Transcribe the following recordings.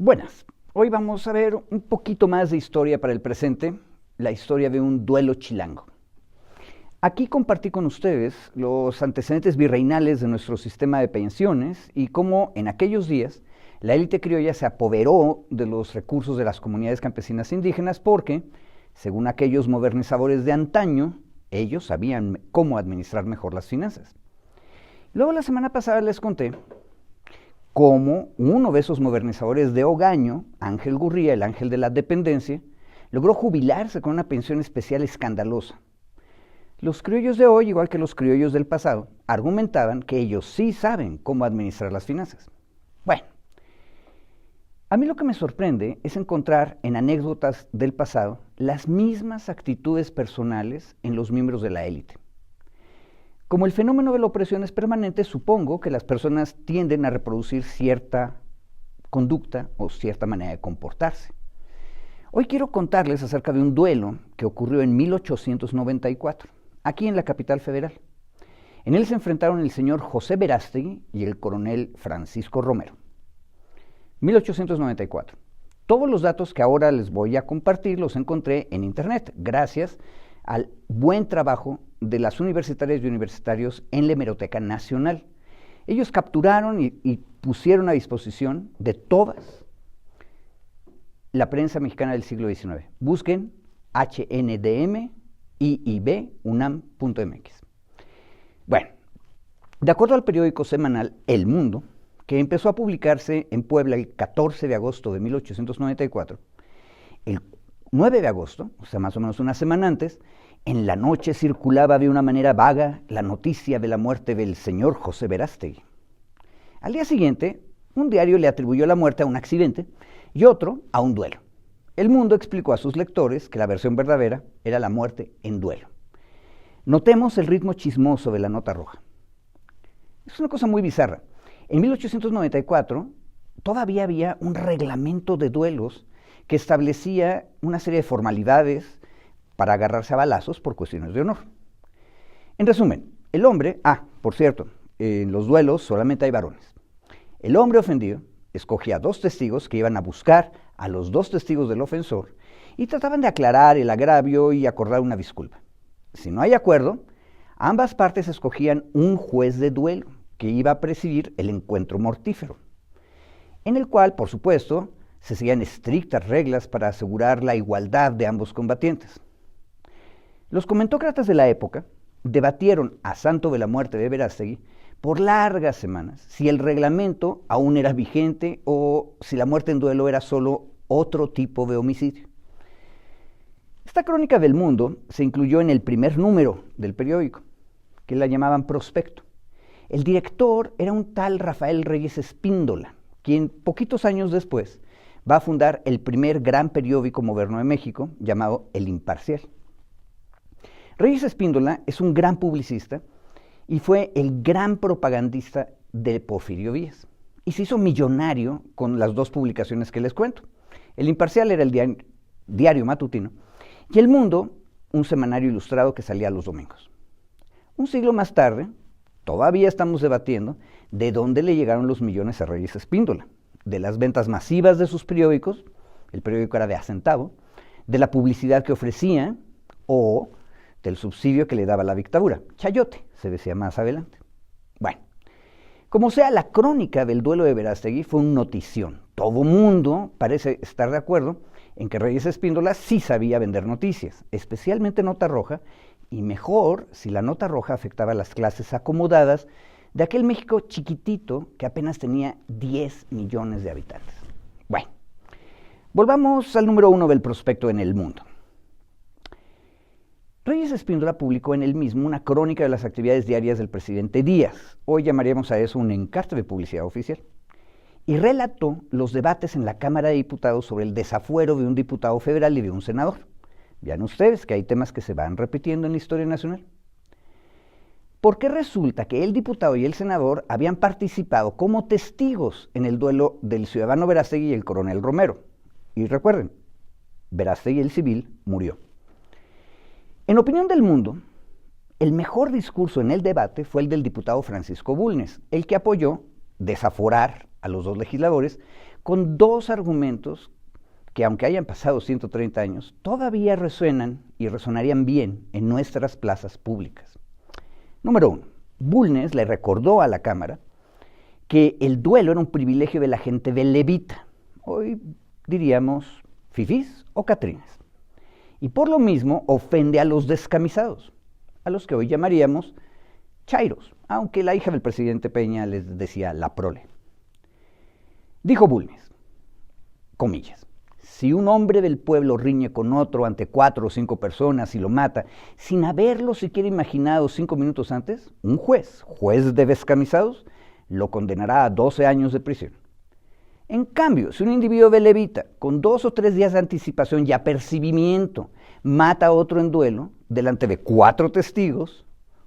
Buenas, hoy vamos a ver un poquito más de historia para el presente, la historia de un duelo chilango. Aquí compartí con ustedes los antecedentes virreinales de nuestro sistema de pensiones y cómo en aquellos días la élite criolla se apoderó de los recursos de las comunidades campesinas indígenas porque, según aquellos modernizadores de antaño, ellos sabían cómo administrar mejor las finanzas. Luego la semana pasada les conté cómo uno de esos modernizadores de Ogaño, Ángel Gurría, el ángel de la dependencia, logró jubilarse con una pensión especial escandalosa. Los criollos de hoy, igual que los criollos del pasado, argumentaban que ellos sí saben cómo administrar las finanzas. Bueno, a mí lo que me sorprende es encontrar en anécdotas del pasado las mismas actitudes personales en los miembros de la élite. Como el fenómeno de la opresión es permanente, supongo que las personas tienden a reproducir cierta conducta o cierta manera de comportarse. Hoy quiero contarles acerca de un duelo que ocurrió en 1894, aquí en la capital federal. En él se enfrentaron el señor José Verástegui y el coronel Francisco Romero. 1894. Todos los datos que ahora les voy a compartir los encontré en internet, gracias al buen trabajo de las universitarias y universitarios en la Hemeroteca Nacional. Ellos capturaron y pusieron a disposición de todas la prensa mexicana del siglo XIX. Busquen HNDM-IIB-UNAM.mx. Bueno, de acuerdo al periódico semanal El Mundo, que empezó a publicarse en Puebla el 14 de agosto de 1894, el 9 de agosto, o sea, más o menos una semana antes, en la noche circulaba de una manera vaga la noticia de la muerte del señor José Verástegui. Al día siguiente, un diario le atribuyó la muerte a un accidente y otro a un duelo. El Mundo explicó a sus lectores que la versión verdadera era la muerte en duelo. Notemos el ritmo chismoso de la nota roja. Es una cosa muy bizarra. En 1894 todavía había un reglamento de duelos que establecía una serie de formalidades para agarrarse a balazos por cuestiones de honor. En resumen, el hombre, por cierto, en los duelos solamente hay varones. El hombre ofendido escogía dos testigos que iban a buscar a los dos testigos del ofensor y trataban de aclarar el agravio y acordar una disculpa. Si no hay acuerdo, ambas partes escogían un juez de duelo que iba a presidir el encuentro mortífero, en el cual, por supuesto, se seguían estrictas reglas para asegurar la igualdad de ambos combatientes. Los comentócratas de la época debatieron a santo de la muerte de Verástegui por largas semanas si el reglamento aún era vigente o si la muerte en duelo era solo otro tipo de homicidio. Esta crónica del Mundo se incluyó en el primer número del periódico, que la llamaban Prospecto. El director era un tal Rafael Reyes Espíndola, quien poquitos años después va a fundar el primer gran periódico moderno de México, llamado El Imparcial. Reyes Espíndola es un gran publicista y fue el gran propagandista de Porfirio Díaz. Y se hizo millonario con las dos publicaciones que les cuento. El Imparcial era el diario matutino y El Mundo, un semanario ilustrado que salía los domingos. Un siglo más tarde, todavía estamos debatiendo de dónde le llegaron los millones a Reyes Espíndola. De las ventas masivas de sus periódicos, el periódico era de a centavo, de la publicidad que ofrecía o del subsidio que le daba la dictadura. Chayote, se decía más adelante. Bueno, como sea, la crónica del duelo de Verástegui fue un notición. Todo mundo parece estar de acuerdo en que Reyes Espíndola sí sabía vender noticias, especialmente nota roja, y mejor si la nota roja afectaba a las clases acomodadas de aquel México chiquitito que apenas tenía 10 millones de habitantes. Bueno, volvamos al número 1 del prospecto en El Mundo. Reyes Espíndola publicó en él mismo una crónica de las actividades diarias del presidente Díaz, hoy llamaríamos a eso un encarte de publicidad oficial, y relató los debates en la Cámara de Diputados sobre el desafuero de un diputado federal y de un senador. Vean ustedes que hay temas que se van repitiendo en la historia nacional. Porque resulta que el diputado y el senador habían participado como testigos en el duelo del ciudadano Verástegui y el coronel Romero. Y recuerden, Verástegui el civil murió. En opinión del Mundo, el mejor discurso en el debate fue el del diputado Francisco Bulnes, el que apoyó desaforar a los dos legisladores con dos argumentos que, aunque hayan pasado 130 años, todavía resuenan y resonarían bien en nuestras plazas públicas. Número uno, Bulnes le recordó a la Cámara que el duelo era un privilegio de la gente velevita, hoy diríamos fifís o catrinas, y por lo mismo ofende a los descamisados, a los que hoy llamaríamos chairos, aunque la hija del presidente Peña les decía la prole. Dijo Bulnes, comillas, si un hombre del pueblo riñe con otro ante 4 o 5 personas y lo mata, sin haberlo siquiera imaginado 5 minutos antes, un juez de descamisados, lo condenará a 12 años de prisión. En cambio, si un individuo velevita, con 2 o 3 días de anticipación y apercibimiento, mata a otro en duelo, delante de 4 testigos,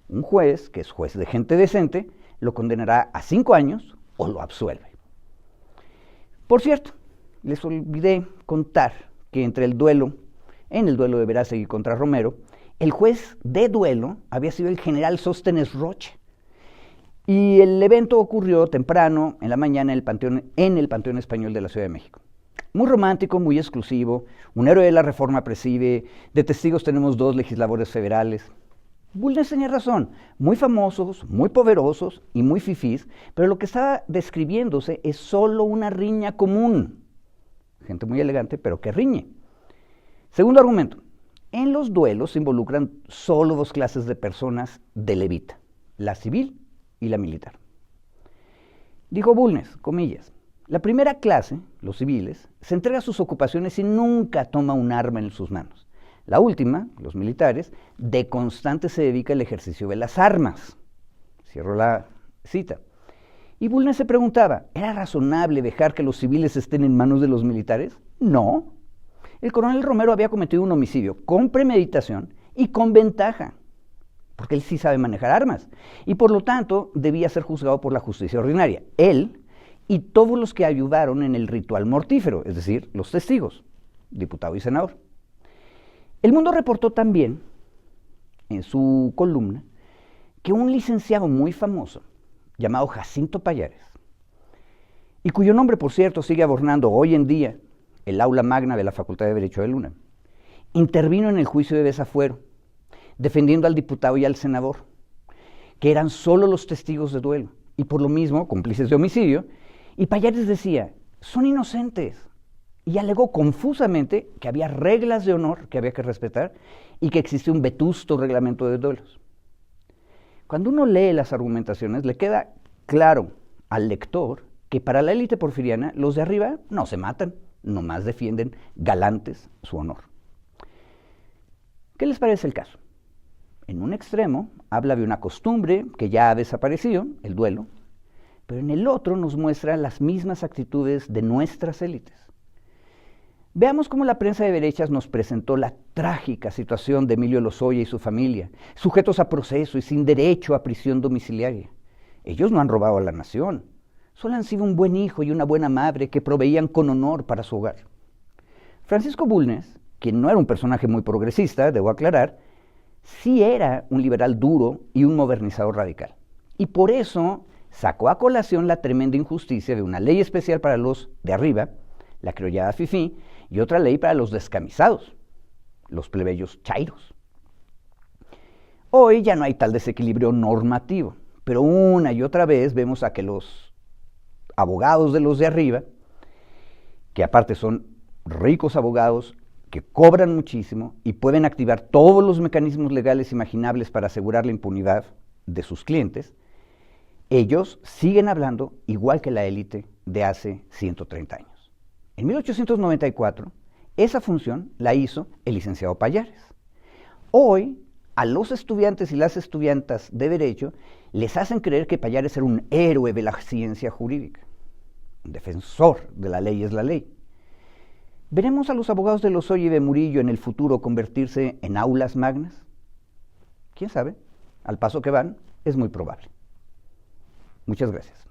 un juez, que es juez de gente decente, lo condenará a 5 años o lo absuelve. Por cierto, les olvidé contar que en el duelo de Verástegui contra Romero, el juez de duelo había sido el general Sóstenes Rocha. Y el evento ocurrió temprano, en la mañana, en el Panteón Español de la Ciudad de México. Muy romántico, muy exclusivo, un héroe de la Reforma preside, de testigos tenemos 2 legisladores federales. Bulnes tenía razón, muy famosos, muy poderosos y muy fifís, pero lo que estaba describiéndose es solo una riña común. Gente muy elegante, pero que riñe. Segundo argumento, en los duelos se involucran solo 2 clases de personas de levita, la civil y la militar. Dijo Bulnes, comillas, la primera clase, los civiles, se entrega a sus ocupaciones y nunca toma un arma en sus manos. La última, los militares, de constante se dedica al ejercicio de las armas. Cierro la cita. Y Bulnes se preguntaba, ¿era razonable dejar que los civiles estén en manos de los militares? No. El coronel Romero había cometido un homicidio con premeditación y con ventaja, porque él sí sabe manejar armas, y por lo tanto debía ser juzgado por la justicia ordinaria, él y todos los que ayudaron en el ritual mortífero, es decir, los testigos, diputado y senador. El Mundo reportó también, en su columna, que un licenciado muy famoso, llamado Jacinto Pallares, y cuyo nombre, por cierto, sigue adornando hoy en día el aula magna de la Facultad de Derecho de la UNAM, intervino en el juicio de desafuero, defendiendo al diputado y al senador, que eran solo los testigos de duelo, y por lo mismo cómplices de homicidio, y Pallares decía, son inocentes, y alegó confusamente que había reglas de honor que había que respetar, y que existía un vetusto reglamento de duelos. Cuando uno lee las argumentaciones, le queda claro al lector que para la élite porfiriana los de arriba no se matan, nomás defienden galantes su honor. ¿Qué les parece el caso? En un extremo habla de una costumbre que ya ha desaparecido, el duelo, pero en el otro nos muestra las mismas actitudes de nuestras élites. Veamos cómo la prensa de derechas nos presentó la trágica situación de Emilio Lozoya y su familia, sujetos a proceso y sin derecho a prisión domiciliaria. Ellos no han robado a la nación, solo han sido un buen hijo y una buena madre que proveían con honor para su hogar. Francisco Bulnes, quien no era un personaje muy progresista, debo aclarar, sí era un liberal duro y un modernizador radical. Y por eso sacó a colación la tremenda injusticia de una ley especial para los de arriba, la criollada fifí, y otra ley para los descamisados, los plebeyos chairos. Hoy ya no hay tal desequilibrio normativo, pero una y otra vez vemos a que los abogados de los de arriba, que aparte son ricos abogados, que cobran muchísimo y pueden activar todos los mecanismos legales imaginables para asegurar la impunidad de sus clientes, ellos siguen hablando igual que la élite de hace 130 años. En 1894, esa función la hizo el licenciado Pallares. Hoy, a los estudiantes y las estudiantas de Derecho les hacen creer que Pallares era un héroe de la ciencia jurídica, un defensor de la ley es la ley. ¿Veremos a los abogados de Lozoya y de Murillo en el futuro convertirse en aulas magnas? ¿Quién sabe? Al paso que van, es muy probable. Muchas gracias.